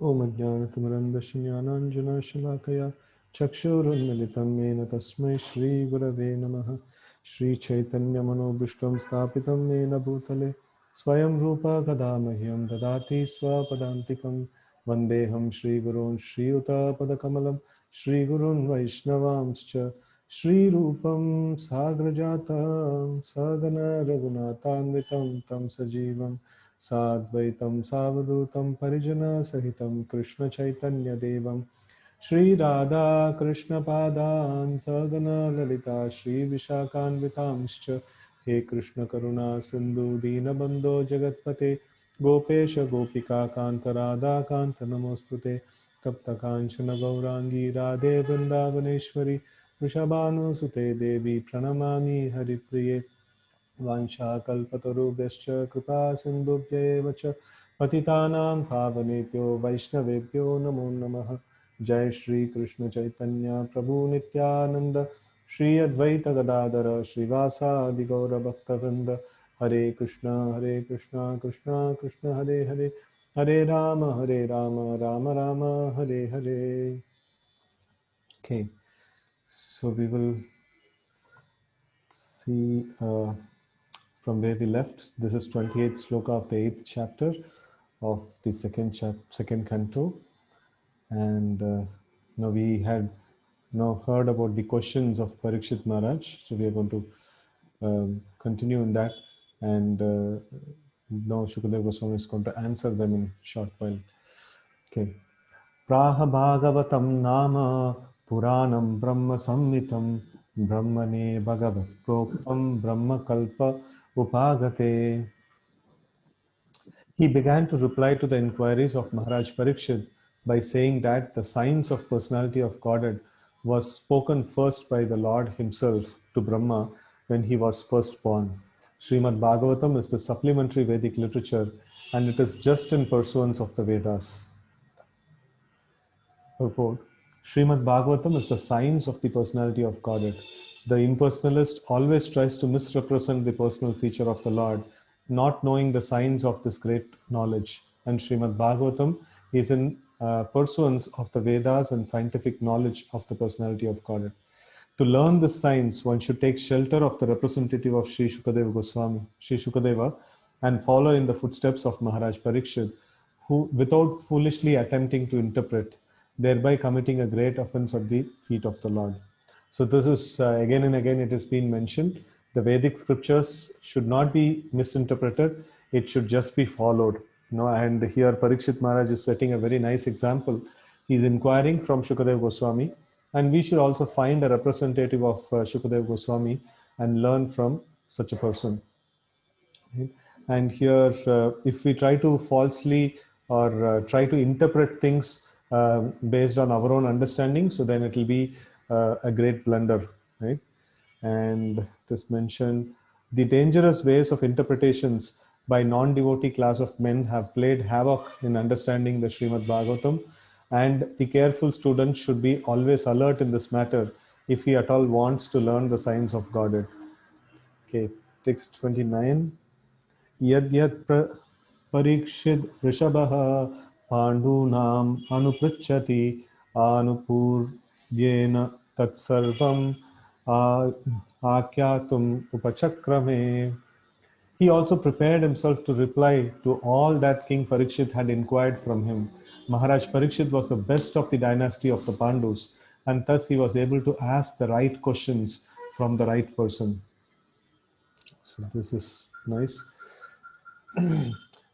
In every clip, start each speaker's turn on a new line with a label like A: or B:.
A: Om Ajnanatimirandasya Jnananjana Shalakaya Chakshurunmilitam Yena Tasmai Shri Gurave Namaha Shri Chaitanya Manobhishtam Sthapitam Yena Bhutale Swayam Rupa Kadamahyam Dadati Swapadantikam Vandeham Shri Gurun Shri Uta Padakamalam Shri Gurun Vaishnavamscha Shri Rupam Sagrajatam Sagana Raghunathanvitam Tam Sajivam Sadvaitam Savadutam Parijana Sahitam Krishna Chaitanya Devam Shri Radha Krishna Padan Sagana Lalita Shri Vishakhanvitamscha He Krishna Karuna Sindhu Dinabandho Jagatpate Gopesha Gopika Kanta Radha Kanta Namostute Tapta Kanchana Gaurangi Radhe Vrindavaneshwari Vrishabhanu Sute Devi Pranamami Haripriye वाञ्छाकल्पतरुभ्यश्च कृपा सिन्धुभ्येव च पतितानां पावनेभ्यो वैष्णवेभ्यो नमो नमः जय श्री कृष्ण चैतन्य प्रभु नित्यानंद श्री अद्वैत गदाधर श्रीवासादि गौरभक्तवृंद हरे Krishna Krishna Krishna Hare Hare Hare Ram Ram Ram Hare Hare. Okay, so we will see from where we left. This is 28th sloka of the 8th chapter of the second canto, and now we had heard about the questions of Parikshit Maharaj, so we are going to continue in that, and now Shukadeva Goswami is going to answer them in short while. Okay. Praha Bhagavatam Nama Puranam Brahma Samhitam Brahmane Bhagavat Proktam Brahma Kalpa Upagate. He began to reply to the inquiries of Maharaj Parikshit by saying that the science of personality of Godhead was spoken first by the Lord himself to Brahma when he was first born. Srimad Bhagavatam is the supplementary Vedic literature, and it is just in pursuance of the Vedas. Purport. Srimad Bhagavatam is the science of the personality of Godhead. The impersonalist always tries to misrepresent the personal feature of the Lord, not knowing the science of this great knowledge. And Srimad Bhagavatam is in pursuance of the Vedas and scientific knowledge of the personality of Godhead. To learn this science, one should take shelter of the representative of Sri Shukadeva Goswami, Sri Shukadeva, and follow in the footsteps of Maharaj Parikshit, who, without foolishly attempting to interpret, thereby committing a great offense at the feet of the Lord. So this is again and again it has been mentioned. The Vedic scriptures should not be misinterpreted. It should just be followed. And here Parikshit Maharaj is setting a very nice example. He is inquiring from Shukadeva Goswami, and we should also find a representative of Shukadeva Goswami and learn from such a person. Right? And here, if we try to falsely or try to interpret things based on our own understanding, so then it will be a great blunder, right? And this mentioned the dangerous ways of interpretations by non-devotee class of men have played havoc in understanding the Srimad Bhagavatam, and the careful student should be always alert in this matter if he at all wants to learn the science of Godhead. Okay, text 29. यद्यत् परीक्षित वृषभः पाण्डूनाम् अनुपृच्छति आनुपूर्व्येन तत्सर्वम् आख्यातुम् उपचक्रमे. He also prepared himself to reply to all that King Parikshit had inquired from him. Maharaj Parikshit was the best of the dynasty of the Pandus, and thus he was able to ask the right questions from the right person. So this is nice.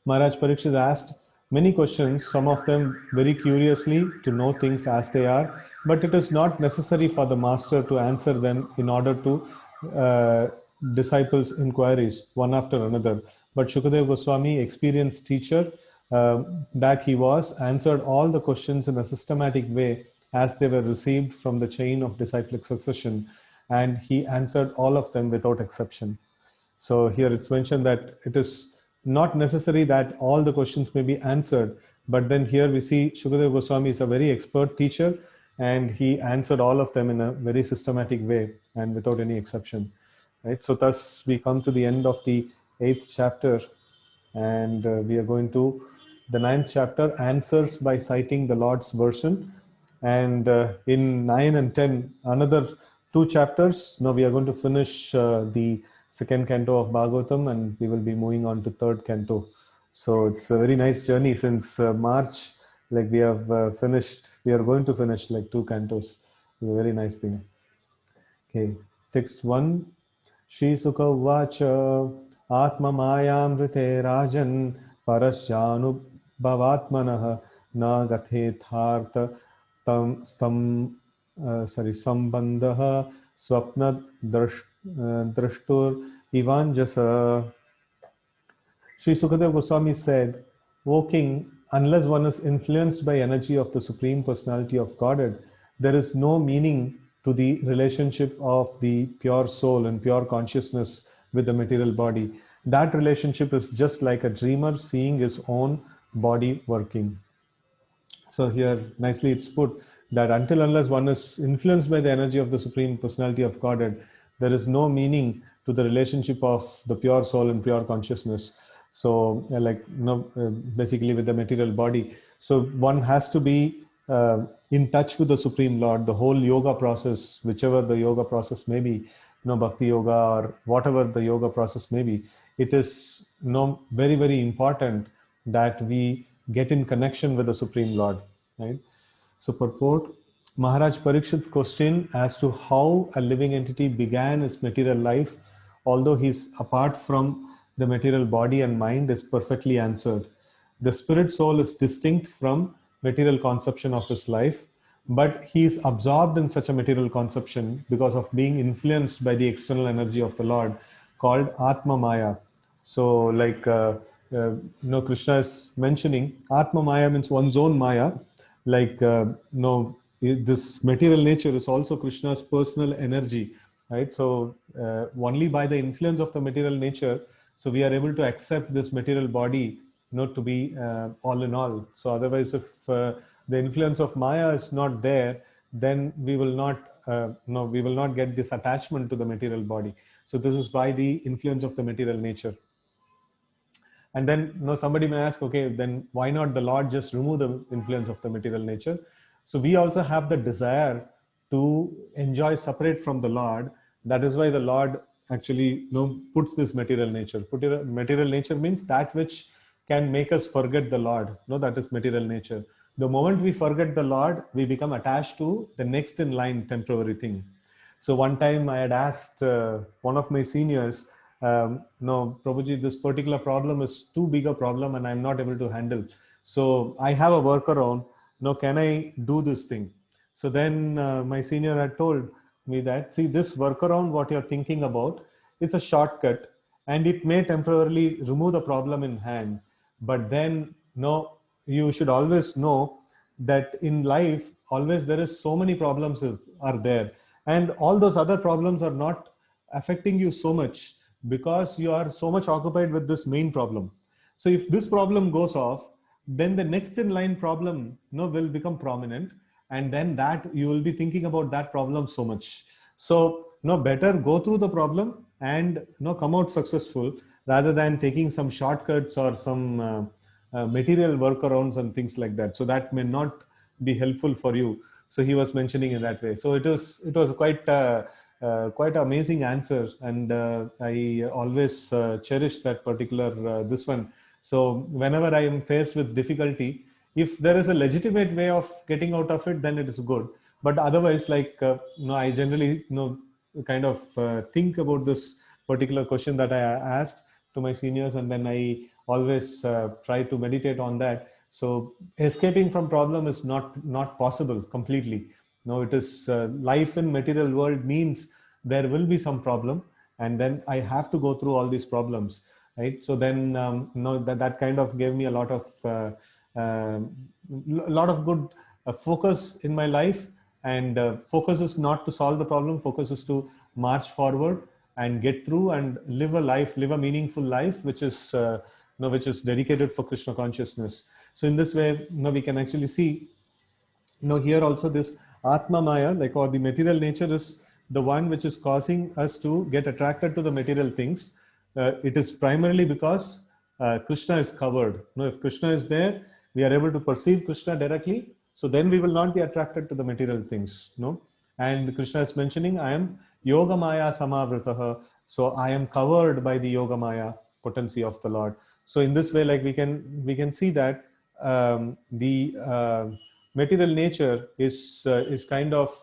A: Maharaj Parikshit asked many questions, some of them very curiously to know things as they are, but it is not necessary for the master to answer them in order to disciples' inquiries one after another. But Shukadeva Goswami, experienced teacher that he was, answered all the questions in a systematic way as they were received from the chain of disciplic succession, and he answered all of them without exception. So here it's mentioned that it is not necessary that all the questions may be answered, but then here we see Shukadeva Goswami is a very expert teacher, and he answered all of them in a very systematic way and without any exception. Right? So thus we come to the end of the 8th chapter, and we are going to the 9th chapter, answers by citing the Lord's version. And in 9 and 10, another 2 chapters. Now we are going to finish the second canto of Bhagavatam, and we will be moving on to third canto. So it's a very nice journey since March. Like we have finished, we are going to finish like 2 cantos. It's a very nice thing. Okay, text 1. Shri Sukha Uvacha Atma Mayamrite Rajan Parashyanu Bhavatmanah Na Gathethartha Sambandha Swapna Drashtur Ivanjasa. Sri Sukadeva Goswami said, O king, unless one is influenced by energy of the Supreme Personality of Godhead, there is no meaning to the relationship of the pure soul and pure consciousness with the material body. That relationship is just like a dreamer seeing his own body working. So here nicely it's put that until unless one is influenced by the energy of the Supreme Personality of Godhead, there is no meaning to the relationship of the pure soul and pure consciousness. So basically with the material body. So one has to be in touch with the Supreme Lord. The whole yoga process, whichever the yoga process may be, bhakti yoga or whatever the yoga process may be, it is very, very important that we get in connection with the Supreme Lord, right? So purport, Maharaj Parikshit's question as to how a living entity began his material life, although he's apart from the material body and mind, is perfectly answered. The spirit soul is distinct from material conception of his life, but he is absorbed in such a material conception because of being influenced by the external energy of the Lord called Atma Maya. So like Krishna is mentioning, Atma Maya means one's own Maya. Like this material nature is also Krishna's personal energy, right? So only by the influence of the material nature, so we are able to accept this material body to be all in all. So otherwise, if the influence of Maya is not there, then we will not get this attachment to the material body. So this is by the influence of the material nature. And then somebody may ask, okay, then why not the Lord just remove the influence of the material nature? So we also have the desire to enjoy separate from the Lord. That is why the Lord actually puts this material nature. Material nature means that which can make us forget the Lord. That is material nature. The moment we forget the Lord, we become attached to the next in line temporary thing. So one time I had asked one of my seniors, no, Prabhuji, this particular problem is too big a problem and I'm not able to handle. So I have a workaround. No, can I do this thing? So then my senior had told me that, see, this workaround, what you're thinking about, it's a shortcut and it may temporarily remove the problem in hand. But then, you should always know that in life, always there is so many problems are there. And all those other problems are not affecting you so much because you are so much occupied with this main problem. So if this problem goes off, then the next in line problem will become prominent, and then that you will be thinking about that problem so much. So better go through the problem and come out successful rather than taking some shortcuts or some material workarounds and things like that. So that may not be helpful for you. So he was mentioning in that way. So it was quite quite amazing answer, and I always cherish that particular this one. So whenever I am faced with difficulty, if there is a legitimate way of getting out of it, then it is good. But otherwise, like I generally kind of think about this particular question that I asked to my seniors, and then I always try to meditate on that. So escaping from problem is not possible completely. No, it is life in material world means there will be some problem, and then I have to go through all these problems, right? So then that kind of gave me a lot of good focus in my life. And focus is not to solve the problem. Focus is to march forward and get through and live a meaningful life, which is dedicated for Krishna consciousness. So in this way, we can actually see, here also this Atma Maya, like, or the material nature, is the one which is causing us to get attracted to the material things. It is primarily because Krishna is covered. If Krishna is there, we are able to perceive Krishna directly. So then we will not be attracted to the material things. And Krishna is mentioning, I am Yoga Maya Samavritaha. So I am covered by the Yoga Maya potency of the Lord. So in this way, like we can see that the material nature is kind of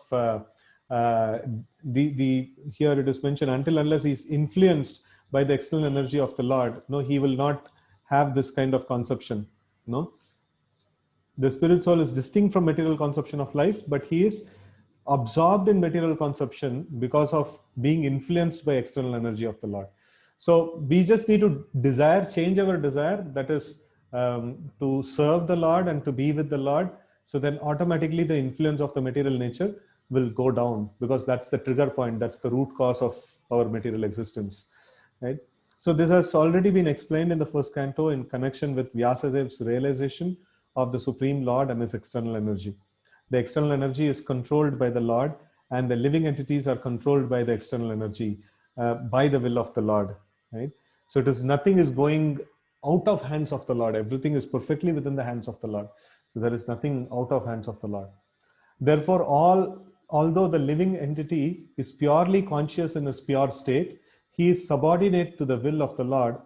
A: the here it is mentioned, until unless he is influenced by the external energy of the Lord, he will not have this kind of conception. The spirit soul is distinct from material conception of life, but he is absorbed in material conception because of being influenced by external energy of the Lord. So we just need to change our desire, that is to serve the Lord and to be with the Lord. So then automatically the influence of the material nature will go down, because that's the trigger point, that's the root cause of our material existence, right? So this has already been explained in the first canto in connection with Vyasadev's realization of the Supreme Lord and his external energy. The external energy is controlled by the Lord, and the living entities are controlled by the external energy, by the will of the Lord, right? So nothing is going out of hands of the Lord. Everything is perfectly within the hands of the Lord. So there is nothing out of hands of the Lord. Therefore, although the living entity is purely conscious in his pure state, he is subordinate to the will of the Lord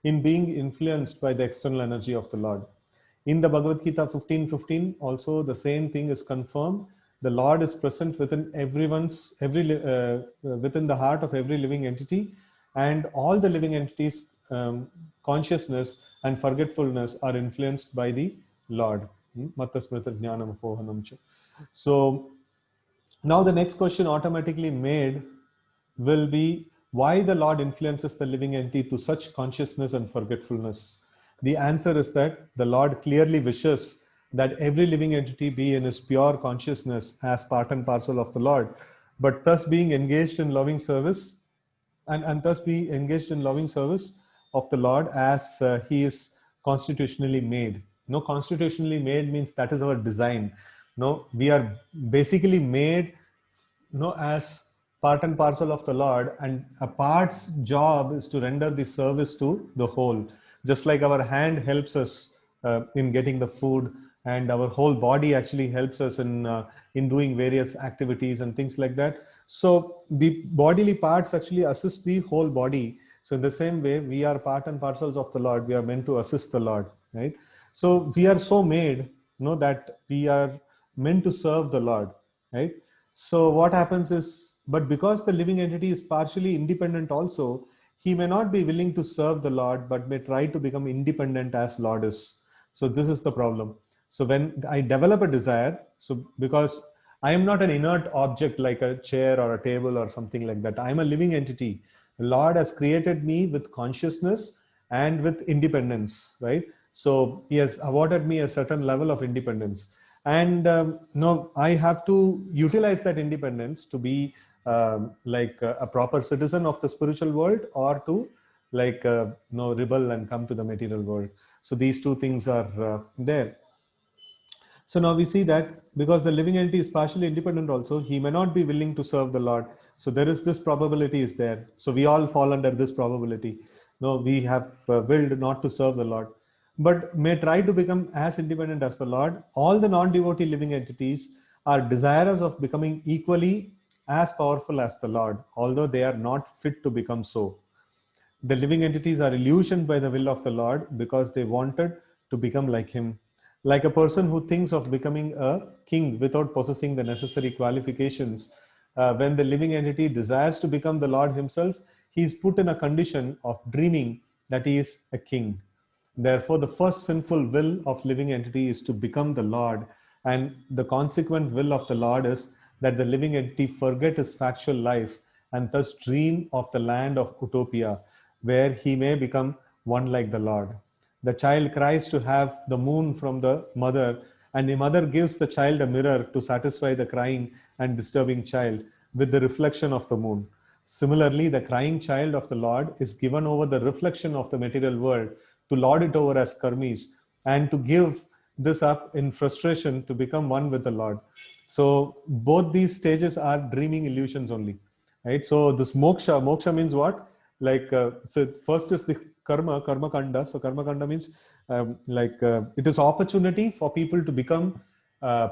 A: in being influenced by the external energy of the Lord. In the Bhagavad Gita 15:15, also the same thing is confirmed. The Lord is present within within the heart of every living entity, and all the living entities' consciousness and forgetfulness are influenced by the Lord. So now the next question automatically made will be, why the Lord influences the living entity to such consciousness and forgetfulness? The answer is that the Lord clearly wishes that every living entity be in his pure consciousness as part and parcel of the Lord, but thus being engaged in loving service and thus be engaged in loving service of the Lord as he is constitutionally made. Constitutionally made means that is our design. We are basically made as part and parcel of the Lord, and a part's job is to render the service to the whole. Just like our hand helps us in getting the food, and our whole body actually helps us in doing various activities and things like that. So the bodily parts actually assist the whole body. So in the same way, we are part and parcels of the Lord. We are meant to assist the Lord, right? So we are so made, that we are meant to serve the Lord, right? So what happens is, but because the living entity is partially independent also, he may not be willing to serve the Lord, but may try to become independent as Lord is. So this is the problem. So when I develop a desire, so because I am not an inert object like a chair or a table or something like that. I'm a living entity. The Lord has created me with consciousness and with independence, right? So he has awarded me a certain level of independence. And I have to utilize that independence to be like a proper citizen of the spiritual world, or to rebel and come to the material world. So these two things are there. So now we see that because the living entity is partially independent also, he may not be willing to serve the Lord. So there is this probability is there. So we all fall under this probability. No, we have willed not to serve the Lord, but may try to become as independent as the Lord. All the non-devotee living entities are desirous of becoming equally as powerful as the Lord, although they are not fit to become so. The living entities are illusioned by the will of the Lord because they wanted to become like him. Like a person who thinks of becoming a king without possessing the necessary qualifications, when the living entity desires to become the Lord himself, he is put in a condition of dreaming that he is a king. Therefore, the first sinful will of living entity is to become the Lord, and the consequent will of the Lord is that the living entity forget his factual life and thus dream of the land of utopia, where he may become one like the Lord. The child cries to have the moon from the mother, and the mother gives the child a mirror to satisfy the crying and disturbing child with the reflection of the moon. Similarly, the crying child of the Lord is given over the reflection of the material world to lord it over as karmis, and to give this up in frustration to become one with the Lord. So both these stages are dreaming illusions only, right? So this moksha means what? So first is the karma kanda. So karma kanda means it is opportunity for people to become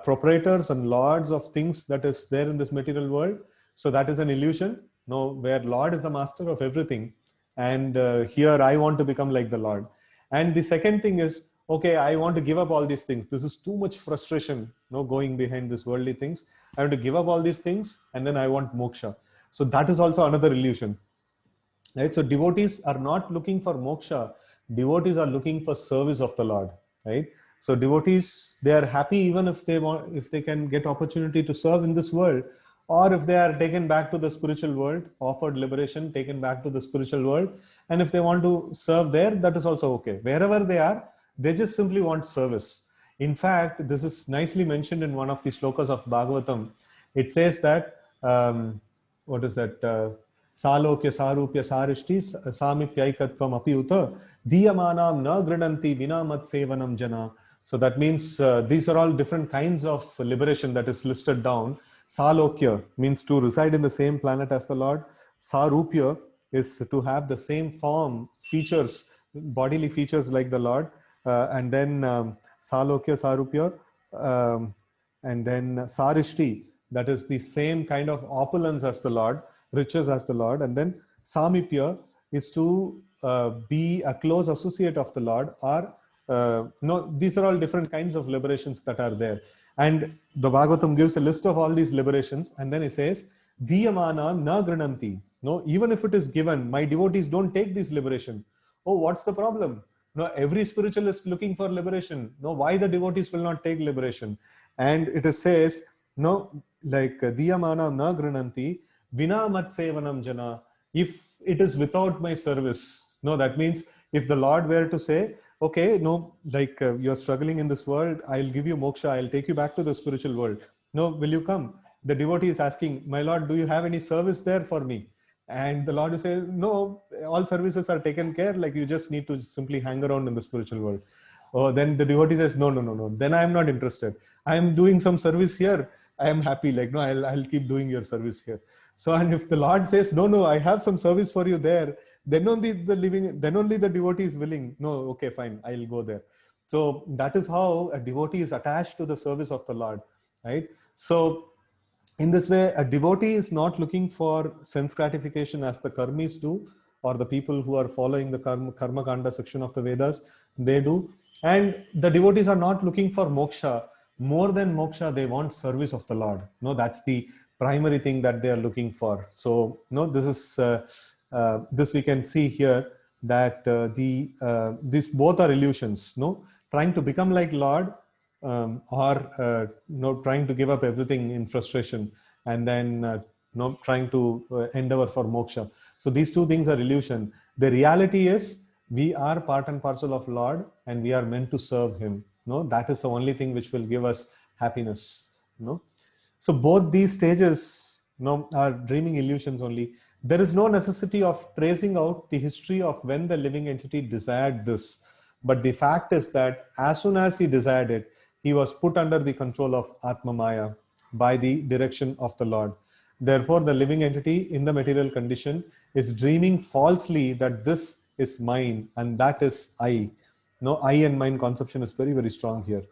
A: proprietors and lords of things that is there in this material world. So that is an illusion. No, where Lord is the master of everything, and here I want to become like the Lord. And the second thing is, okay, I want to give up all these things. This is too much frustration, no, going behind these worldly things. I want to give up all these things, and then I want moksha. So that is also another illusion, right? So devotees are not looking for moksha. Devotees are looking for service of the Lord, right? So devotees, they are happy even if they want, if they can get opportunity to serve in this world, or if they are taken back to the spiritual world, offered liberation, taken back to the spiritual world, and if they want to serve there, that is also okay. Wherever they are, they just simply want service. In fact, this is nicely mentioned in one of the slokas of Bhagavatam. It says that, what is that? Salokya sarupya sarishti samipyaikatvam apiyuta diyamanam na grinanti vina mat sevanam jana. So that means these are all different kinds of liberation that is listed down. Salokya means to reside in the same planet as the Lord. Sarupya is to have the same form, features, bodily features like the Lord. And then Salokya, Sarupya, and then Sarishti, that is the same kind of opulence as the Lord, riches as the Lord. And then Samipya is to be a close associate of the Lord, or no, these are all different kinds of liberations that are there. And the Bhagavatam gives a list of all these liberations, and then it says, Diyamana na grananti. No, even if it is given, my devotees don't take this liberation. Oh, what's the problem? No, every spiritualist looking for liberation. No, why the devotees will not take liberation? And it says, no, like Diyamana na grananti, vina mat sevanam jana. If it is without my service, no, that means if the Lord were to say, okay, no, like you're struggling in this world, I'll give you moksha, I'll take you back to the spiritual world. No, will you come? The devotee is asking, my Lord, do you have any service there for me? And the Lord will say, no, all services are taken care, like you just need to simply hang around in the spiritual world. Oh, then the devotee says, no, no, no, no, then I am not interested. I am doing some service here. I am happy, like, no, I'll keep doing your service here. So, and if the Lord says, no, no, I have some service for you there, then only the devotee is willing. No, okay, fine, I'll go there. So that is how a devotee is attached to the service of the Lord, right? So in this way, a devotee is not looking for sense gratification as the karmis do, or the people who are following the karma kanda section of the Vedas, they do. And the devotees are not looking for moksha. More than moksha, they want service of the Lord. No, that's the primary thing that they are looking for. So, no, this is this we can see here, that these both are illusions. No, trying to become like Lord, or trying to give up everything in frustration, and then trying to endeavor for moksha. So these two things are illusion. The reality is we are part and parcel of Lord, and we are meant to serve Him. No, that is the only thing which will give us happiness. No, so both these stages, are dreaming illusions only. There is no necessity of tracing out the history of when the living entity desired this. But the fact is that as soon as he desired it, he was put under the control of Atma Maya by the direction of the Lord. Therefore, the living entity in the material condition is dreaming falsely that this is mine and that is I. No, I and mine conception is very, very strong here.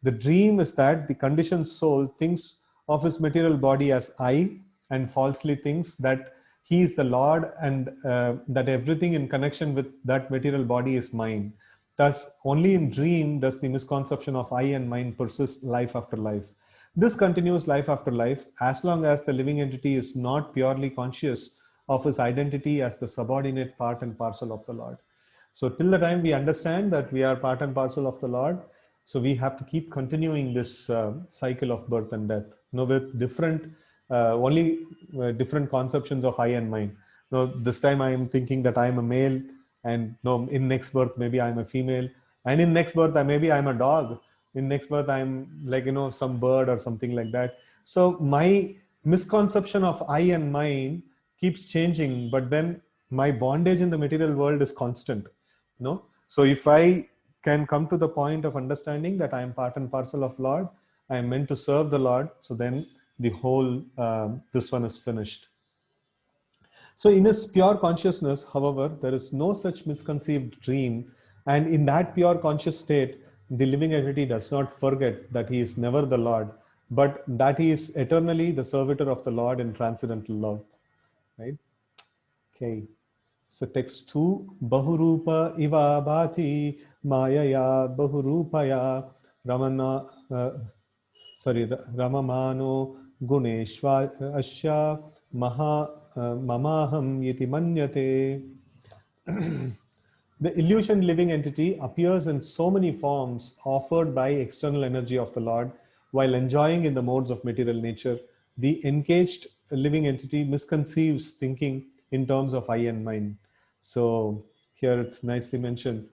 A: The dream is that the conditioned soul thinks of his material body as I, and falsely thinks that he is the Lord, and that everything in connection with that material body is mine. Thus, only in dream does the misconception of I and mine persist life after life. This continues life after life as long as the living entity is not purely conscious of his identity as the subordinate part and parcel of the Lord. So till the time we understand that we are part and parcel of the Lord, so we have to keep continuing this cycle of birth and death, with different, different conceptions of I and mine. This time I am thinking that I am a male, and in next birth maybe I am a female, and in next birth maybe I am a dog. In next birth I'm like some bird or something like that. So my misconception of I and mine keeps changing, but then my bondage in the material world is constant. So if I can come to the point of understanding that I am part and parcel of Lord, I am meant to serve the Lord, so then the whole this one is finished. So in his pure consciousness, however, there is no such misconceived dream. And in that pure conscious state, the living entity does not forget that he is never the Lord, but that he is eternally the servitor of the Lord in transcendental love. Right? Okay. So text 2, Bahurupa iva bhati mayaya bahurupaya ramana, Ramamano Guneshva Asya Mamaham Yiti Manyate. The illusion living entity appears in so many forms offered by external energy of the Lord while enjoying in the modes of material nature. The engaged living entity misconceives thinking in terms of I and mine. So here it's nicely mentioned,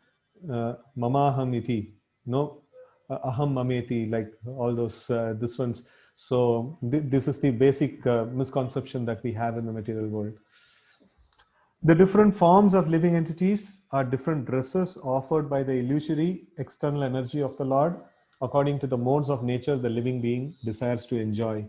A: mamaham iti, no, aham mameti, like all those this ones. So this is the basic misconception that we have in the material world. The different forms of living entities are different dresses offered by the illusory external energy of the Lord according to the modes of nature the living being desires to enjoy.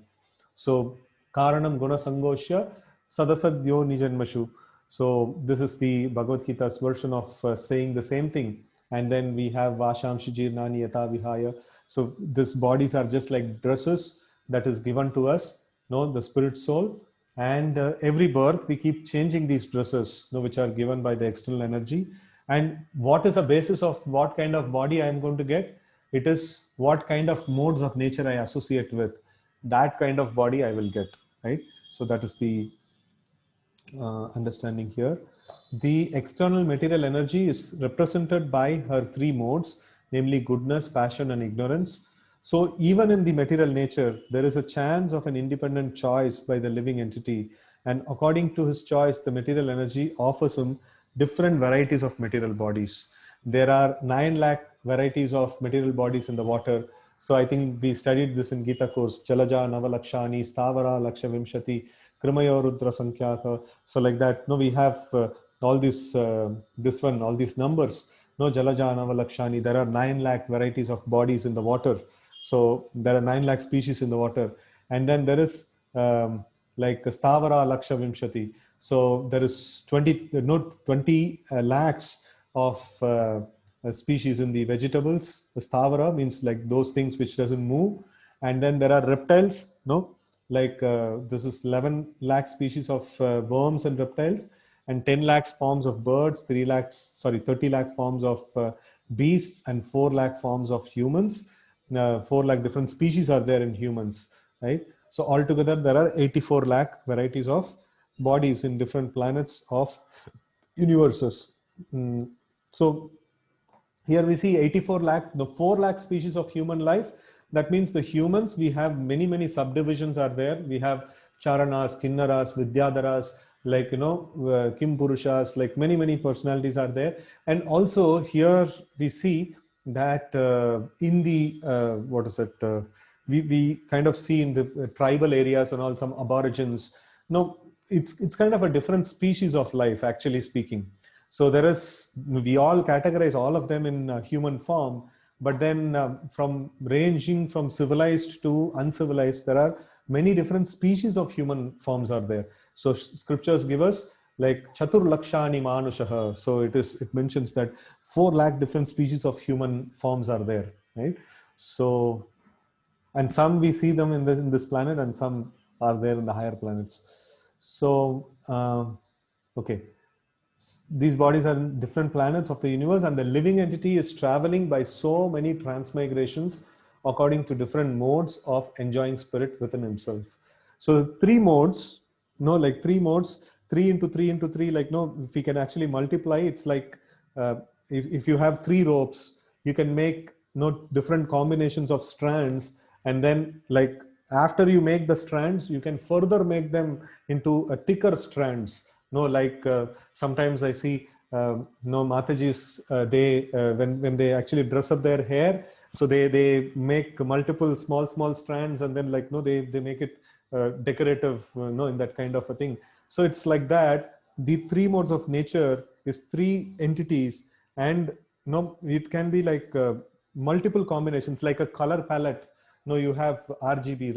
A: So, Karanam Guna Sangosya Sadasadyo Nijanmashu. So, this is the Bhagavad Gita's version of saying the same thing. And then we have Vashamshi Jirnani Yata Vihaya. So, these bodies are just like dresses that is given to us, no, the spirit soul. And every birth we keep changing these dresses, which are given by the external energy. And what is the basis of what kind of body I am going to get? It is what kind of modes of nature I associate with. That kind of body I will get, right? So that is the understanding here. The external material energy is represented by her three modes, namely goodness, passion, and ignorance. So even in the material nature, there is a chance of an independent choice by the living entity. And according to his choice, the material energy offers him different varieties of material bodies. There are 9 lakh varieties of material bodies in the water. So I think we studied this in Gita course, Jalaja, Navalakshani, Stavara, Laksha Vimshati, Krimayo Rudra Sankhyaka. So like that, no, we have all these, all these numbers. No, Jalaja, Navalakshani, there are 9 lakh varieties of bodies in the water. So there are 9 lakh species in the water. And then there is like Stavara Laksha Vimshati. So there is 20 lakhs of species in the vegetables. The Stavara means like those things which doesn't move. And then there are reptiles, no? Like this is 11 lakh species of worms and reptiles, and 10 lakhs forms of birds, 30 lakh forms of beasts, and 4 lakh forms of humans. 4 lakh different species are there in humans, right? So altogether there are 84 lakh varieties of bodies in different planets of universes. So here we see 84 lakh, the 4 lakh species of human life. That means the humans, we have many subdivisions are there. We have Charanas, Kinnaras, Vidyadharas, like, Kim Purushas, like many personalities are there. And also here we see that in the, we kind of see in the tribal areas and all some aborigines. No, it's kind of a different species of life, actually speaking. So there is, we all categorize all of them in human form, but then from ranging from civilized to uncivilized, there are many different species of human forms are there. So scriptures give us like Chatur Lakshani Manushaha. So it mentions that 4 lakh different species of human forms are there, right? So, and some we see them in this planet, and some are there in the higher planets. So, okay. These bodies are in different planets of the universe, and the living entity is traveling by so many transmigrations according to different modes of enjoying spirit within himself. So 3 modes, like 3 modes, 3 into 3 into 3, like, if we can actually multiply, it's like if you have 3 ropes, you can make different combinations of strands, and then like after you make the strands, you can further make them into a thicker strands. Like sometimes I see Matajis, they when they actually dress up their hair, so they make multiple small strands, and then like they make it decorative, in that kind of a thing. So it's like that. The 3 modes of nature is 3 entities, and it can be like multiple combinations, like a color palette. You have RGB,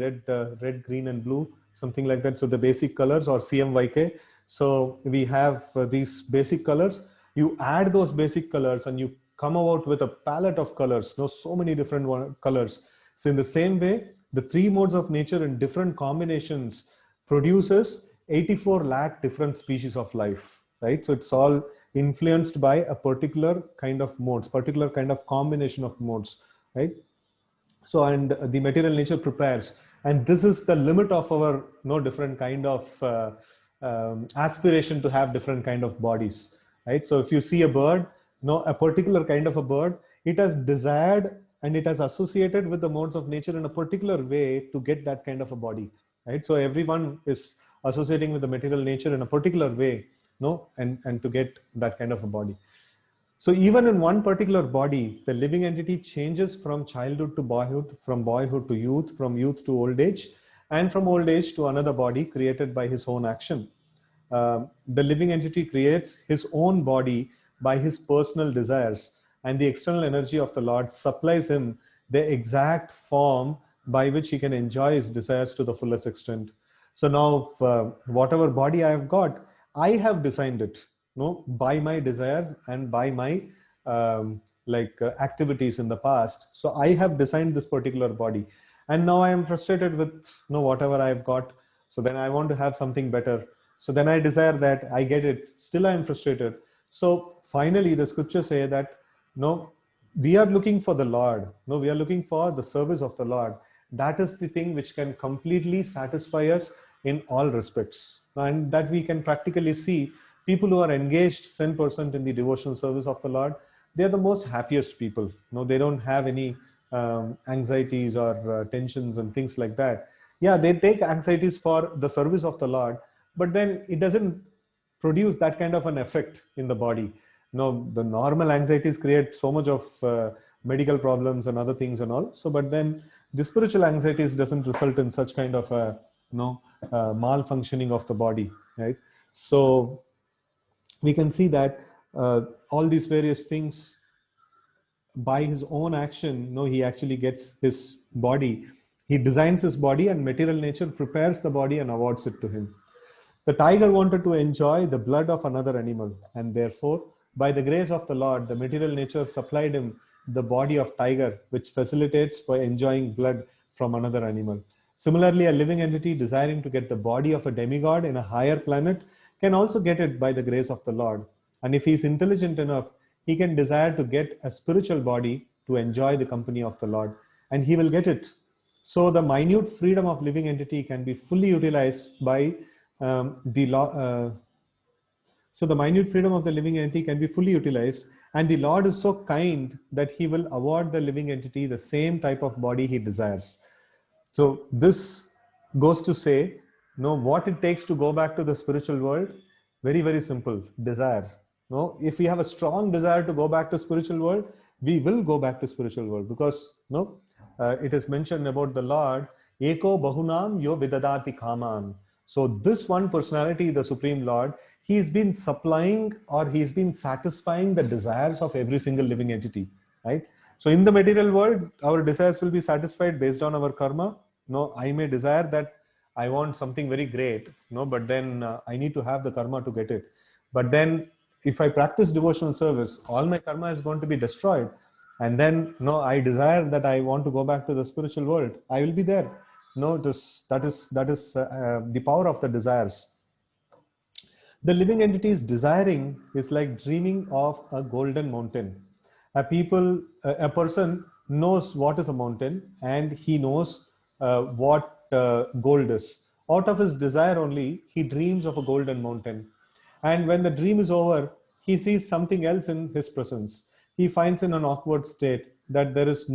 A: red, green, and blue, something like that. So the basic colors, or CMYK. So we have these basic colors. You add those basic colors and you come about with a palette of colors, so many different colors. So in the same way, the three modes of nature in different combinations produces 84 lakh different species of life, right? So it's all influenced by a particular kind of modes, particular kind of combination of modes, right? So, and the material nature prepares, and this is the limit of our different kind of aspiration to have different kind of bodies, right? So if you see a bird, a particular kind of a bird, it has desired and it has associated with the modes of nature in a particular way to get that kind of a body, right? So everyone is associating with the material nature in a particular way, and to get that kind of a body. So even in one particular body, the living entity changes from childhood to boyhood, from boyhood to youth, from youth to old age, and from old age to another body created by his own action. The living entity creates his own body by his personal desires, and the external energy of the Lord supplies him the exact form by which he can enjoy his desires to the fullest extent. So now, whatever body I have got, I have designed it, by my desires and by my activities in the past. So I have designed this particular body, and now I am frustrated with whatever I have got. So then I want to have something better. So then I desire that, I get it. Still I am frustrated. So finally, the scriptures say that we are looking for the Lord. No, we are looking for the service of the Lord. That is the thing which can completely satisfy us in all respects, and that we can practically see. People who are engaged 10% in the devotional service of the Lord, they are the most happiest people. They don't have any anxieties or tensions and things like that. Yeah, they take anxieties for the service of the Lord, but then it doesn't produce that kind of an effect in the body. The normal anxieties create so much of medical problems and other things and all. So, but then the spiritual anxieties doesn't result in such kind of a malfunctioning of the body, right? So we can see that all these various things, by his own action, he actually gets his body. He designs his body, and material nature prepares the body and awards it to him. The tiger wanted to enjoy the blood of another animal, and therefore, by the grace of the Lord, the material nature supplied him the body of tiger, which facilitates for enjoying blood from another animal. Similarly, a living entity desiring to get the body of a demigod in a higher planet can also get it by the grace of the Lord. And if he is intelligent enough, he can desire to get a spiritual body to enjoy the company of the Lord, and he will get it. So the minute freedom of living entity can be fully utilized by the law. So the minute freedom of the living entity can be fully utilized, and the Lord is so kind that he will award the living entity the same type of body he desires. So this goes to say, what it takes to go back to the spiritual world. Very, very simple: desire. If we have a strong desire to go back to spiritual world, we will go back to spiritual world, because it is mentioned about the Lord, eko bahunam yo vidadati kaman. So this one personality, the Supreme Lord, he's been supplying, or he's been satisfying the desires of every single living entity, right? So in the material world, our desires will be satisfied based on our karma. I may desire that I want something very great, but then I need to have the karma to get it. But then if I practice devotional service, all my karma is going to be destroyed. And then, I desire that I want to go back to the spiritual world. I will be there. That is the power of the desires. The living entity's desiring is like dreaming of a golden mountain. A person knows what is a mountain, and he knows what gold is. Out of his desire only, he dreams of a golden mountain. And when the dream is over, he sees something else in his presence. He finds in an awkward state that there is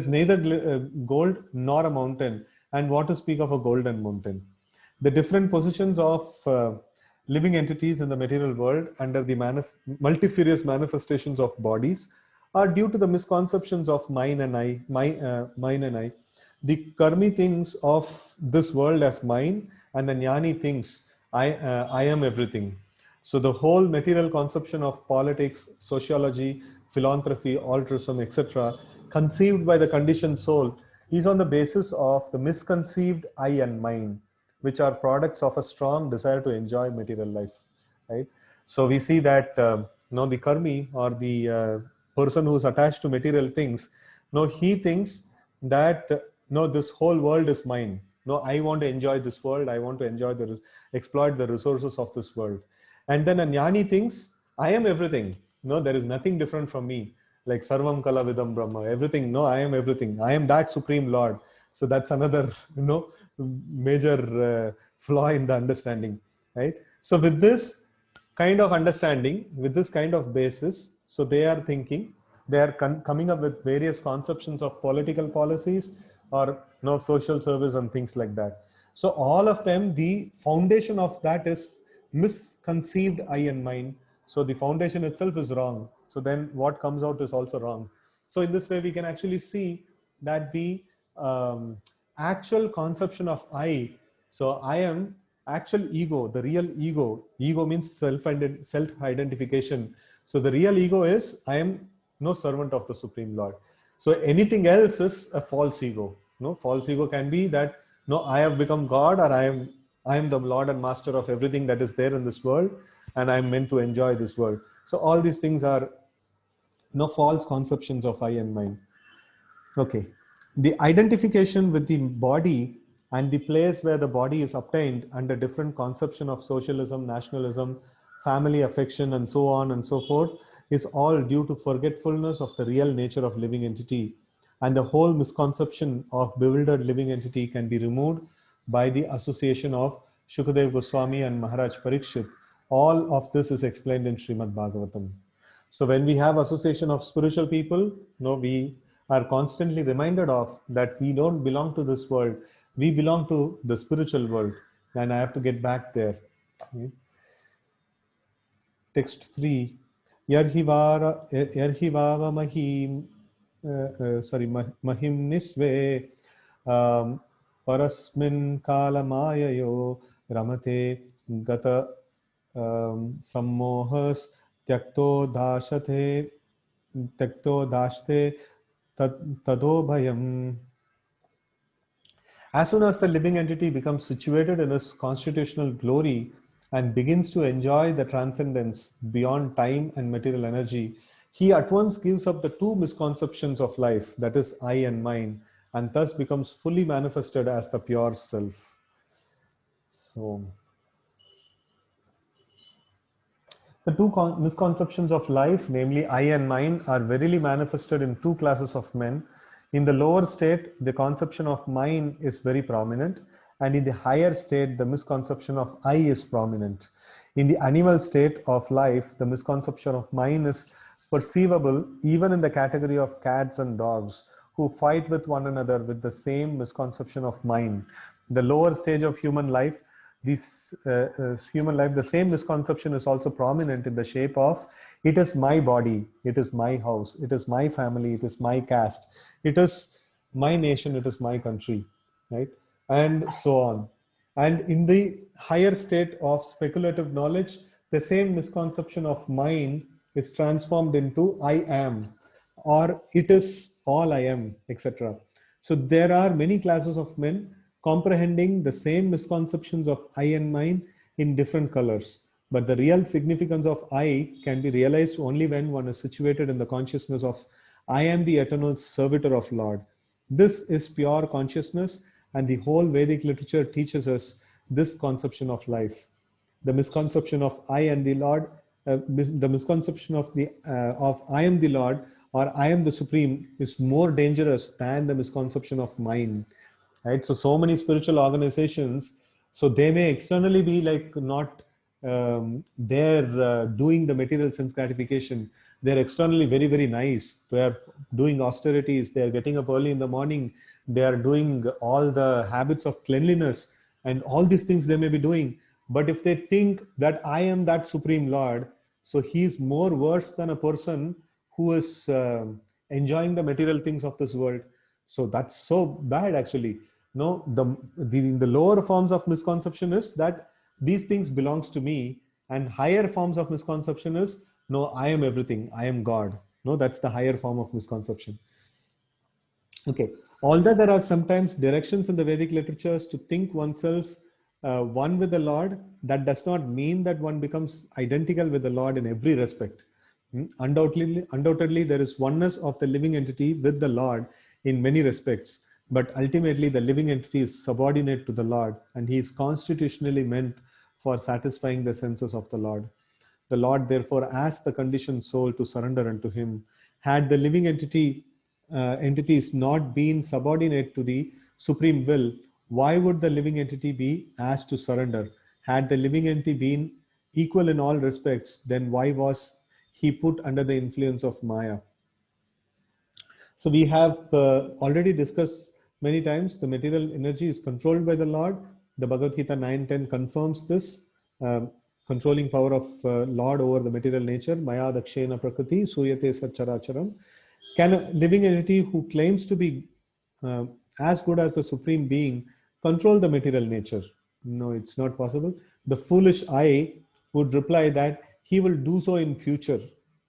A: neither gold nor a mountain, and what to speak of a golden mountain. The different positions of living entities in the material world under the multifarious manifestations of bodies are due to the misconceptions of mine and I. The karmi thinks of this world as mine, and the jnani thinks I am everything. So the whole material conception of politics, sociology, philanthropy, altruism, etc., conceived by the conditioned soul, is on the basis of the misconceived I and mine. which are products of a strong desire to enjoy material life, right? So we see that the karmi, or the person who's attached to material things, he thinks that this whole world is mine. No, I want to enjoy this world. I want to enjoy exploit the resources of this world. And then a jnani thinks, I am everything. No, there is nothing different from me. Like Sarvam Kala Vidam Brahma, everything. No, I am everything. I am that Supreme Lord. So that's another, major flaw in the understanding, right? So with this kind of understanding, with this kind of basis, so they are thinking, they are coming up with various conceptions of political policies, or social service and things like that. So all of them, the foundation of that is misconceived I and mind. So the foundation itself is wrong. So then what comes out is also wrong. So in this way, we can actually see that the actual conception of I, so I am actual ego, the real ego means self-identification. So the real ego is, I am no servant of the Supreme Lord. So anything else is a false ego. False ego can be that, I have become God, or I am the Lord and Master of everything that is there in this world, and I am meant to enjoy this world. So all these things are false conceptions of I and mind. Okay. The identification with the body and the place where the body is obtained under different conception of socialism, nationalism, family affection, and so on and so forth, is all due to forgetfulness of the real nature of living entity. And the whole misconception of bewildered living entity can be removed by the association of Shukadev Goswami and Maharaj Parikshit. All of this is explained in Srimad Bhagavatam. So when we have association of spiritual people, we are constantly reminded of that we don't belong to this world. We belong to the spiritual world, and I have to get back there. Okay. Text 3. Yarhivava mahim, mahim nisve parasmin kalamayayo ramate gata sammohas tyakto dashate tadobhayam. As soon as the living entity becomes situated in its constitutional glory and begins to enjoy the transcendence beyond time and material energy, he at once gives up the two misconceptions of life, that is I and mine, and thus becomes fully manifested as the pure self. So the two misconceptions of life, namely I and mine, are verily manifested in two classes of men. In the lower state, the conception of mine is very prominent, and in the higher state, the misconception of I is prominent. In the animal state of life, the misconception of mine is perceivable even in the category of cats and dogs, who fight with one another with the same misconception of mine. The lower stage of human life, the same misconception is also prominent in the shape of, it is my body, it is my house, it is my family, it is my caste, it is my nation, it is my country, right? And so on. And in the higher state of speculative knowledge, the same misconception of mine is transformed into I am, or it is all I am, etc. So there are many classes of men comprehending the same misconceptions of I and mine in different colors. But the real significance of I can be realized only when one is situated in the consciousness of I am the eternal servitor of Lord. This is pure consciousness, and the whole Vedic literature teaches us this conception of life. The misconception of I and the Lord, the misconception of I am the Lord, or I am the Supreme, is more dangerous than the misconception of mine. Right? So many spiritual organizations, so they may externally be like not they're doing the material sense gratification. They're externally very, very nice. They're doing austerities. They're getting up early in the morning. They are doing all the habits of cleanliness and all these things they may be doing. But if they think that I am that Supreme Lord, so he's more worse than a person who is enjoying the material things of this world. So that's so bad, actually. No, the lower forms of misconception is that these things belongs to me, and higher forms of misconception is, no, I am everything, I am God. No, that's the higher form of misconception. Okay, although there are sometimes directions in the Vedic literatures to think oneself one with the Lord, that does not mean that one becomes identical with the Lord in every respect. Undoubtedly, there is oneness of the living entity with the Lord in many respects, but ultimately the living entity is subordinate to the Lord, and he is constitutionally meant for satisfying the senses of the Lord. The Lord therefore asked the conditioned soul to surrender unto him. Had the living entities not been subordinate to the supreme will, why would the living entity be asked to surrender? Had the living entity been equal in all respects, then why was he put under the influence of Maya? So we have already discussed many times the material energy is controlled by the Lord. The Bhagavad Gita 9:10 confirms this. Controlling power of Lord over the material nature. Maya dakshena prakriti suyate satcharacharam. Can a living entity who claims to be uh, as good as the supreme being control the material nature? No, it's not possible. The foolish I would reply that he will do so in future.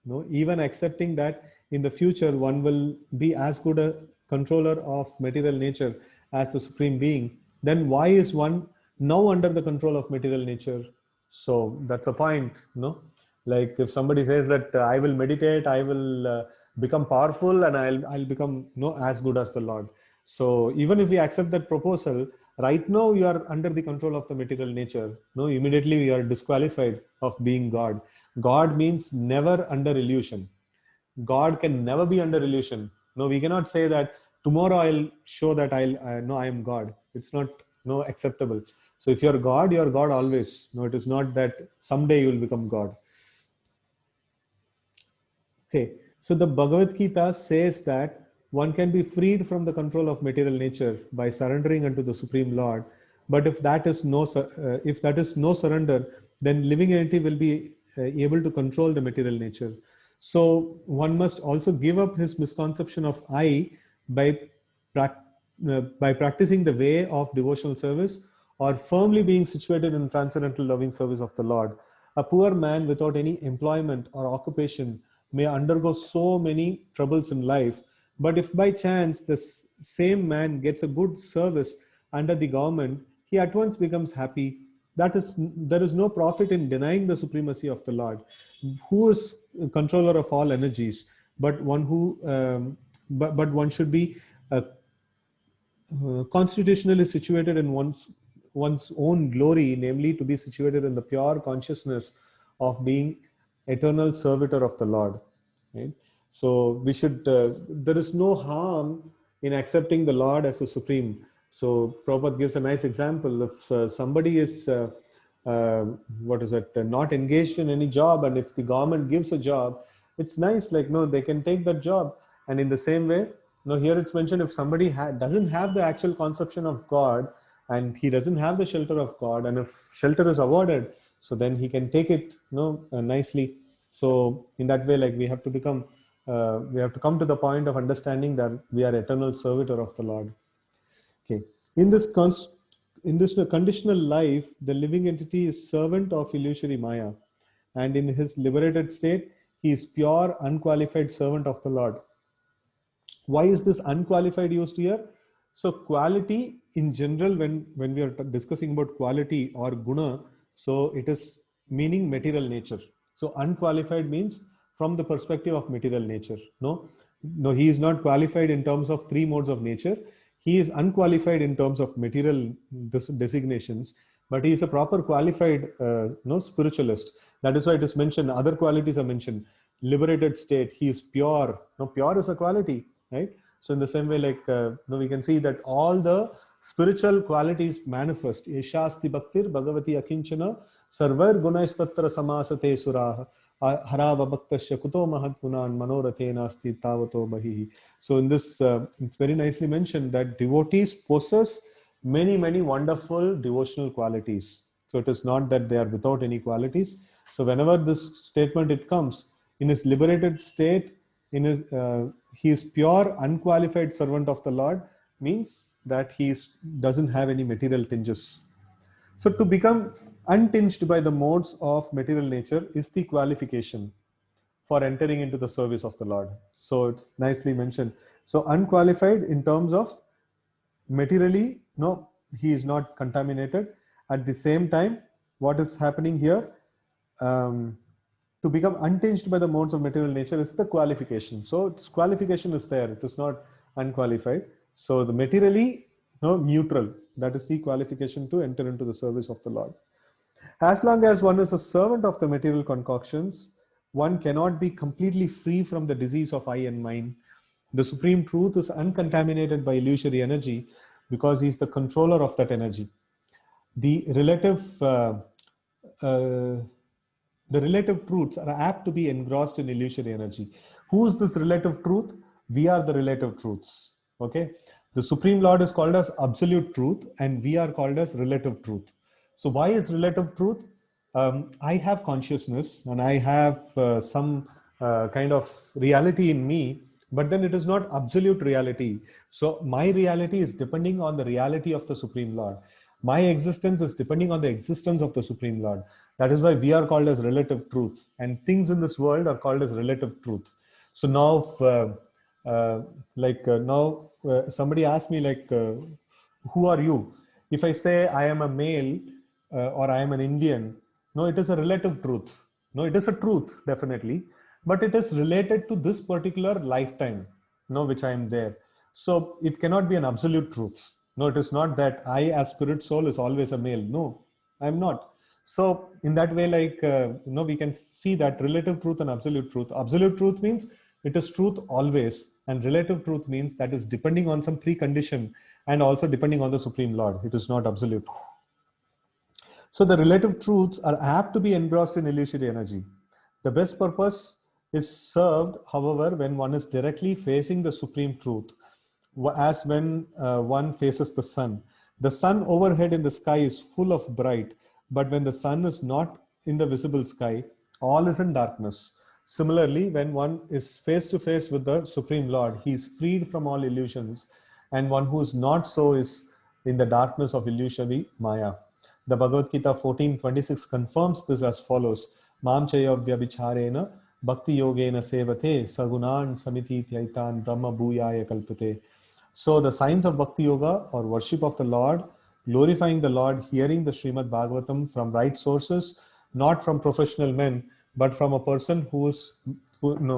A: No, even accepting that in the future one will be as good a controller of material nature as the supreme being, then why is one now under the control of material nature? So that's the point, no? Like if somebody says that I will meditate, I will become powerful, and I'll become as good as the Lord. So even if we accept that proposal, right now you are under the control of the material nature. No, immediately we are disqualified of being God. God means never under illusion. God can never be under illusion. No, we cannot say that tomorrow I'll show that no, I am God. It's not acceptable. So if you're God always. No, it is not that someday you will become God. Okay, so the Bhagavad Gita says that one can be freed from the control of material nature by surrendering unto the Supreme Lord. But if that is no surrender, then living entity will be able to control the material nature. So one must also give up his misconception of I by by practicing the way of devotional service or firmly being situated in transcendental loving service of the Lord. A poor man without any employment or occupation may undergo so many troubles in life, but if by chance this same man gets a good service under the government, he at once becomes happy. There is no profit in denying the supremacy of the Lord, who is controller of all energies, but but one should be uh, constitutionally situated in one's own glory, namely to be situated in the pure consciousness of being eternal servitor of the Lord. Right? So we should. There is no harm in accepting the Lord as the supreme. So Prabhupada gives a nice example. If somebody is uh, what is it? Not engaged in any job, and if the government gives a job, it's nice. Like no, they can take that job. And in the same way, now here it's mentioned if somebody doesn't have the actual conception of God and he doesn't have the shelter of God, and if shelter is awarded, so then he can take it, nicely. So in that way, like we have to we have to come to the point of understanding that we are eternal servitor of the Lord. Okay, in this conditional life, the living entity is servant of illusory Maya, and in his liberated state, he is pure, unqualified servant of the Lord. Why is this unqualified used here? So quality in general, when we are discussing about quality or guna, so it is meaning material nature. So unqualified means from the perspective of material nature. No, he is not qualified in terms of three modes of nature. He is unqualified in terms of material designations, but he is a proper qualified no spiritualist. That is why it is mentioned, other qualities are mentioned. Liberated state, he is pure. No, pure is a quality, right? So in the same way, like we can see that all the spiritual qualities manifest. Eshasti bhaktir bhagavati akinchana sarvar gunaistattra samasate suraha harava bhaktasya kuto mahatpunan manorathe nasti tavato bahihi. So in this, it's very nicely mentioned that devotees possess many wonderful devotional qualities. So it is not that they are without any qualities. So whenever this statement it comes, in his liberated state, in his he is pure, unqualified servant of the Lord, means that doesn't have any material tinges. So to become untinged by the modes of material nature is the qualification for entering into the service of the Lord. So it's nicely mentioned. So unqualified in terms of materially, no, he is not contaminated, At the same time, what is happening here? To become untinged by the modes of material nature is the qualification. So its qualification is there. It is not unqualified. So the materially neutral, that is the qualification to enter into the service of the Lord. As long as one is a servant of the material concoctions, one cannot be completely free from the disease of eye and mind. The supreme truth is uncontaminated by illusory energy because he is the controller of that energy. The relative truths are apt to be engrossed in illusory energy. Who is this relative truth? We are the relative truths. Okay. The Supreme Lord is called as absolute truth, and we are called as relative truth. So why is relative truth? I have consciousness and I have some kind of reality in me, but then it is not absolute reality. So my reality is depending on the reality of the Supreme Lord. My existence is depending on the existence of the Supreme Lord. That is why we are called as relative truth, and things in this world are called as relative truth. So now, somebody asks me who are you? If I say I am a male or I am an Indian, no, it is a relative truth. No, it is a truth definitely, but it is related to this particular lifetime, which I am there. So it cannot be an absolute truth. No, it is not that I as spirit soul is always a male. No, I'm not. So in that way, we can see that relative truth and absolute truth. Absolute truth means it is truth always, and relative truth means that is depending on some precondition and also depending on the Supreme Lord. It is not absolute. So the relative truths are apt to be engrossed in illusory energy. The best purpose is served, however, when one is directly facing the supreme truth, as when one faces the sun. The sun overhead in the sky is full of bright, but when the sun is not in the visible sky, all is in darkness. Similarly, when one is face to face with the Supreme Lord, he is freed from all illusions, and one who is not so is in the darkness of illusory Maya. The Bhagavad Gita 14:26 confirms this as follows: Mam chaya vyabhicharena bhakti yogena sevate sagunan samiti tyaitan brahma bhuyaya kalpate. So the signs of Bhakti Yoga or worship of the Lord, glorifying the Lord, hearing the Srimad Bhagavatam from right sources, not from professional men, but from a person who is, from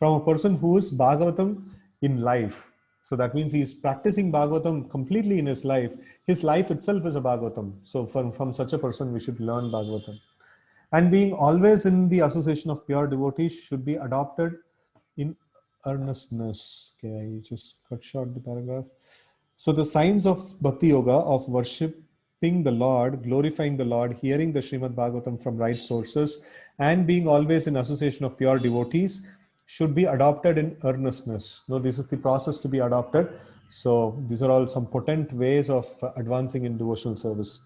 A: a person who is Bhagavatam in life. So that means he is practicing Bhagavatam completely in his life. His life itself is a Bhagavatam. So from such a person, we should learn Bhagavatam. And being always in the association of pure devotees should be adopted in earnestness. Okay, I just cut short the paragraph. So the signs of Bhakti Yoga, of worshipping the Lord, glorifying the Lord, hearing the Srimad Bhagavatam from right sources, and being always in association of pure devotees should be adopted in earnestness. No, this is the process to be adopted. So these are all some potent ways of advancing in devotional service.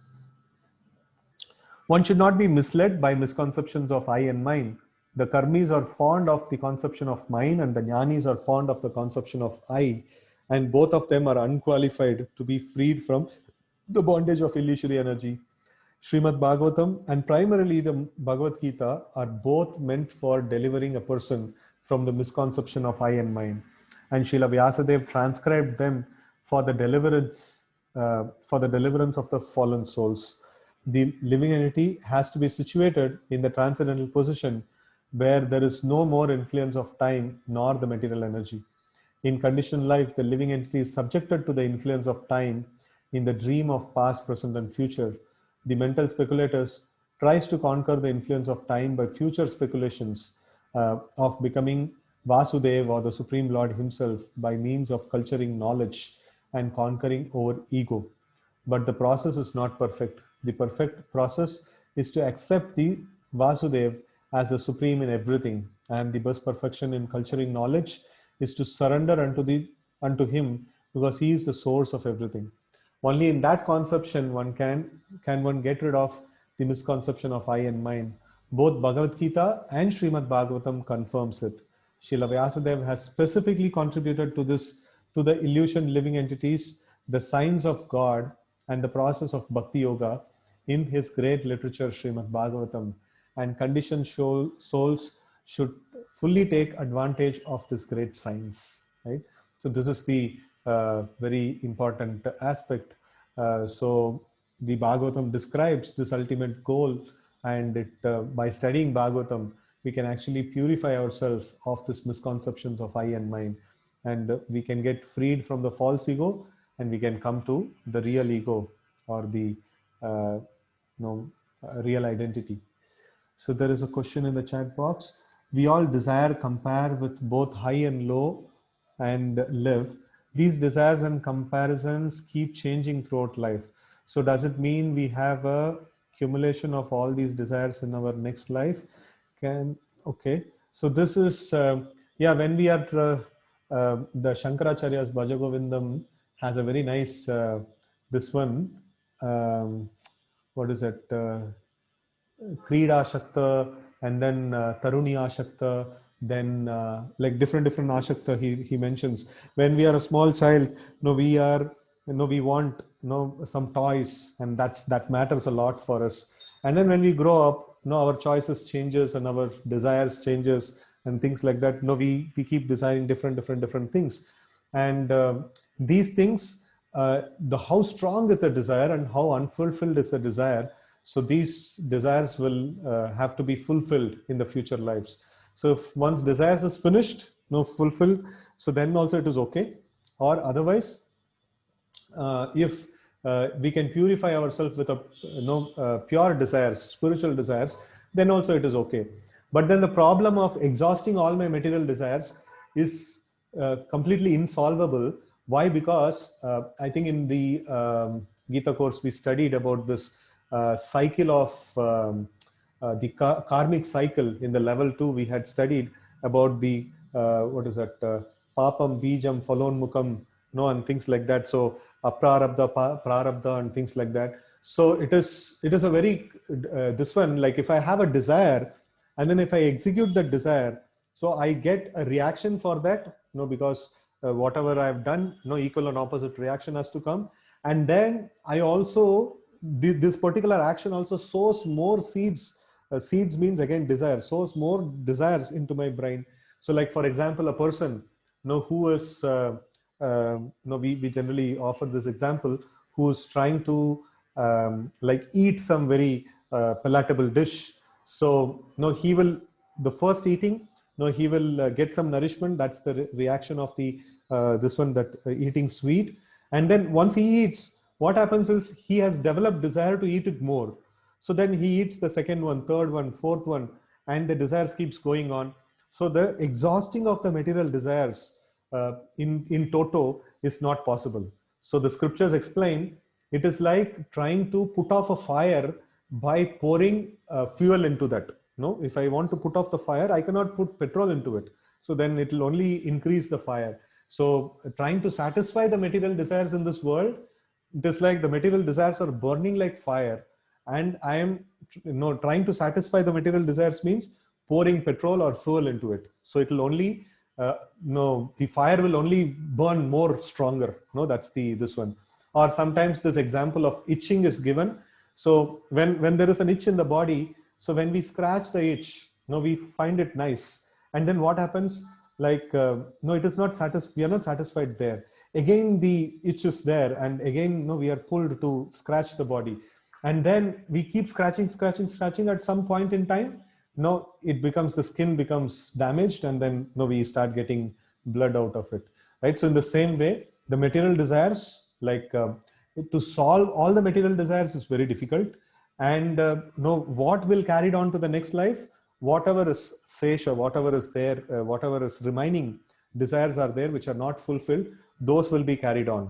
A: One should not be misled by misconceptions of I and mine. The karmis are fond of the conception of mine, and the jnanis are fond of the conception of I, and both of them are unqualified to be freed from the bondage of illusory energy. Srimad Bhagavatam and primarily the Bhagavad Gita are both meant for delivering a person from the misconception of I and mine. And Srila Vyasadeva transcribed them for the deliverance of the fallen souls. The living entity has to be situated in the transcendental position where there is no more influence of time nor the material energy. In conditioned life, the living entity is subjected to the influence of time in the dream of past, present, and future. The mental speculators tries to conquer the influence of time by future speculations of becoming Vasudeva or the Supreme Lord himself by means of culturing knowledge and conquering over ego. But the process is not perfect. The perfect process is to accept the Vasudev as the supreme in everything, and the best perfection in culturing knowledge is to surrender unto him, because he is the source of everything. Only in that conception can one get rid of the misconception of I and mine. Both Bhagavad Gita and Srimad Bhagavatam confirms it. Srila Vyasadeva has specifically contributed to this, to the illusion living entities, the signs of God, and the process of Bhakti Yoga in his great literature Srimad Bhagavatam, and conditioned souls should fully take advantage of this great science, right? So this is the very important aspect. So the Bhagavatam describes this ultimate goal, and by studying Bhagavatam, we can actually purify ourselves of these misconceptions of I and mine, and we can get freed from the false ego, and we can come to the real ego, or the uh, real identity. So there is a question in the chat box. We all desire compare with both high and low and live. These desires and comparisons keep changing throughout life. So does it mean we have a accumulation of all these desires in our next life? Okay. So this is when we are the Shankaracharya's Bhajagovindam has a very nice this one. What is it? Krida Shakta, and then Taruni Ashakta, then like different Ashakta he mentions. When we are a small child, we want some toys, and that matters a lot for us. And then when we grow up, our choices changes and our desires changes and things like that. We keep desiring different things, and these things, the how strong is the desire and how unfulfilled is the desire. So these desires will have to be fulfilled in the future lives. So if one's desires is finished, fulfilled, so then also it is okay. Or otherwise, if we can purify ourselves with pure desires, spiritual desires, then also it is okay. But then the problem of exhausting all my material desires is completely insolvable. Why? Because I think in the Gita course we studied about this cycle of the karmic cycle. In the level 2 we had studied about the what is that, papam bijam falonmukam, and things like that. So aprarabdha prarabdha and things like that. So it is a very this one, like if I have a desire and then if I execute that desire, so I get a reaction for that, because whatever I've done, equal and opposite reaction has to come. And then I also, this particular action also sows more seeds. Seeds means again desire, sows more desires into my brain. So like for example, a person who is we generally offer this example, who is trying to like eat some very palatable dish. So he will, the first eating, he will get some nourishment. That's the reaction of the this one, that eating sweet. And then once he eats, what happens is he has developed desire to eat it more. So then he eats the second one, third one, fourth one, and the desires keeps going on. So the exhausting of the material desires in toto is not possible. So the scriptures explain it is like trying to put off a fire by pouring fuel into that. If I want to put off the fire, I cannot put petrol into it. So then it will only increase the fire. So trying to satisfy the material desires in this world, it is like the material desires are burning like fire, and I am trying to satisfy the material desires means pouring petrol or fuel into it. So it will only the fire will only burn more stronger. That's this one. Or sometimes this example of itching is given. So when there is an itch in the body, so when we scratch the itch, we find it nice, and then what happens? Like it is not satisfied. We are not satisfied there. Again the itch is there, and again we are pulled to scratch the body, and then we keep scratching. At some point in time, it becomes, the skin becomes damaged, and then we start getting blood out of it, right? So in the same way, the material desires, like to solve all the material desires is very difficult. And what will carry on to the next life? Whatever is sesha, whatever is there, whatever is remaining desires are there which are not fulfilled, those will be carried on.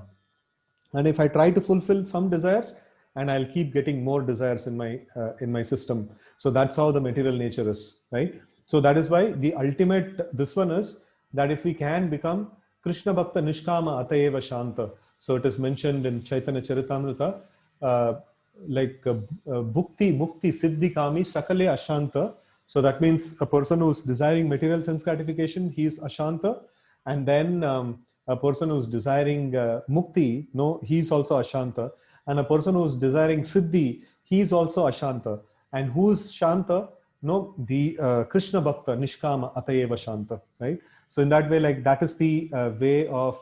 A: And if I try to fulfill some desires, and I'll keep getting more desires in my system. So that's how the material nature is, right? So that is why the ultimate, this one is that if we can become Krishna Bhakta Nishkama Atayeva Shanta. So it is mentioned in Chaitanya Charitamrita, Bhukti, Mukti, Siddhi Kami, Sakale Ashanta. So that means a person who's desiring material sense gratification, he is Ashanta. And then a person who's desiring Mukti, he's also Ashanta. And a person who's desiring Siddhi, he is also Ashanta. And who's Shanta? The Krishna Bhakta, Nishkama, Atayeva Shanta, right? So in that way, like that is the way of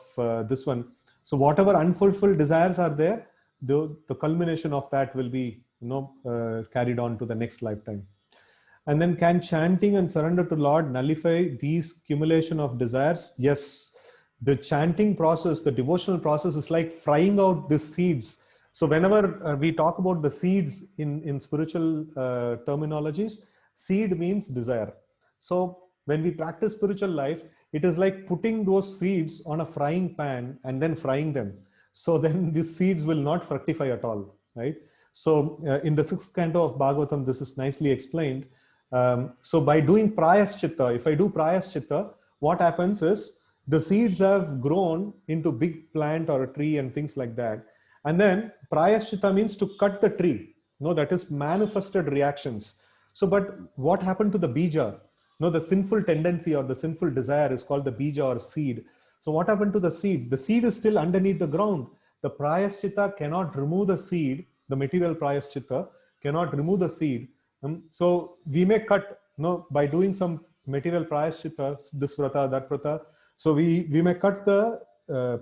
A: this one. So whatever unfulfilled desires are there, the culmination of that will be, carried on to the next lifetime. And then, can chanting and surrender to Lord nullify these accumulation of desires? Yes. The chanting process, the devotional process is like frying out these seeds. So whenever we talk about the seeds in spiritual terminologies, seed means desire. So when we practice spiritual life, it is like putting those seeds on a frying pan and then frying them. So then these seeds will not fructify at all, right? So in the sixth canto of Bhagavatam, this is nicely explained. So by doing prayaschitta, if I do prayaschitta, what happens is the seeds have grown into big plant or a tree and things like that. And then prayaschitta means to cut the tree. No, that is manifested reactions. So, but what happened to the bija? No, the sinful tendency or the sinful desire is called the bija or seed. So what happened to the seed? The seed is still underneath the ground. The prayaschitta cannot remove the seed. The material prayaschitta cannot remove the seed. So we may cut, by doing some material prayaschitta, this vrata, that vrata. So we may cut the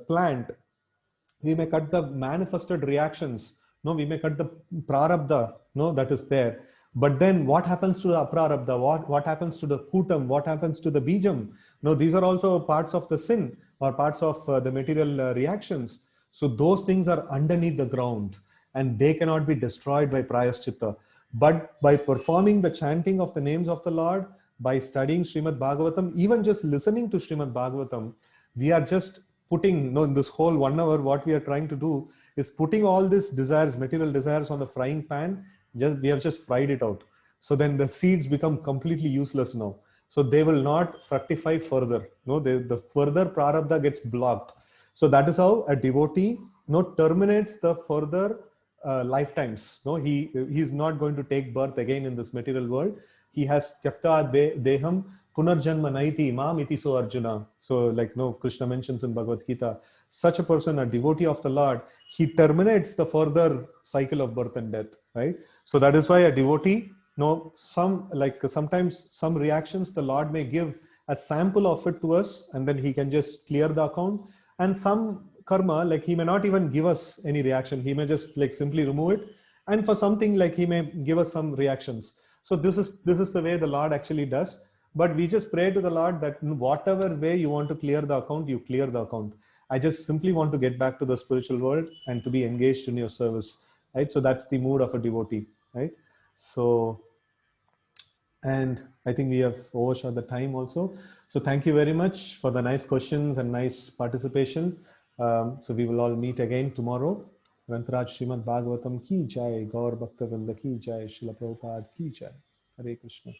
A: plant, we may cut the manifested reactions, we may cut the prarabdha, that is there. But then what happens to the aprarabdha? What happens to the kutam? What happens to the bijam? These are also parts of the sin or parts of the material reactions. So those things are underneath the ground and they cannot be destroyed by prayaschitta. But by performing the chanting of the names of the Lord, by studying Srimad Bhagavatam, even just listening to Srimad Bhagavatam, we are just putting, in this whole 1 hour, what we are trying to do is putting all these desires, material desires on the frying pan. We have just fried it out. So then the seeds become completely useless now. So they will not fructify further. The further prarabdha gets blocked. So that is how a devotee terminates the further lifetimes. He's not going to take birth again in this material world. He has tyakta deham punarjanma naiti mam iti so Arjuna. So like Krishna mentions in Bhagavad Gita, such a person, a devotee of the Lord, he terminates the further cycle of birth and death, right? So that is why a devotee, sometimes some reactions the Lord may give a sample of it to us, and then he can just clear the account. And some karma, like he may not even give us any reaction. He may just simply remove it. And for something, he may give us some reactions. So this is the way the Lord actually does. But we just pray to the Lord that in whatever way you want to clear the account, you clear the account. I just simply want to get back to the spiritual world and to be engaged in your service, right? So that's the mood of a devotee, right? So, and I think we have overshot the time also. So thank you very much for the nice questions and nice participation. So we will all meet again tomorrow. Grantaraj Srimad Bhagavatam ki jai, Gaur Bhakta Vrinda ki jai, Srila Prabhupada ki jai. Hare Krishna.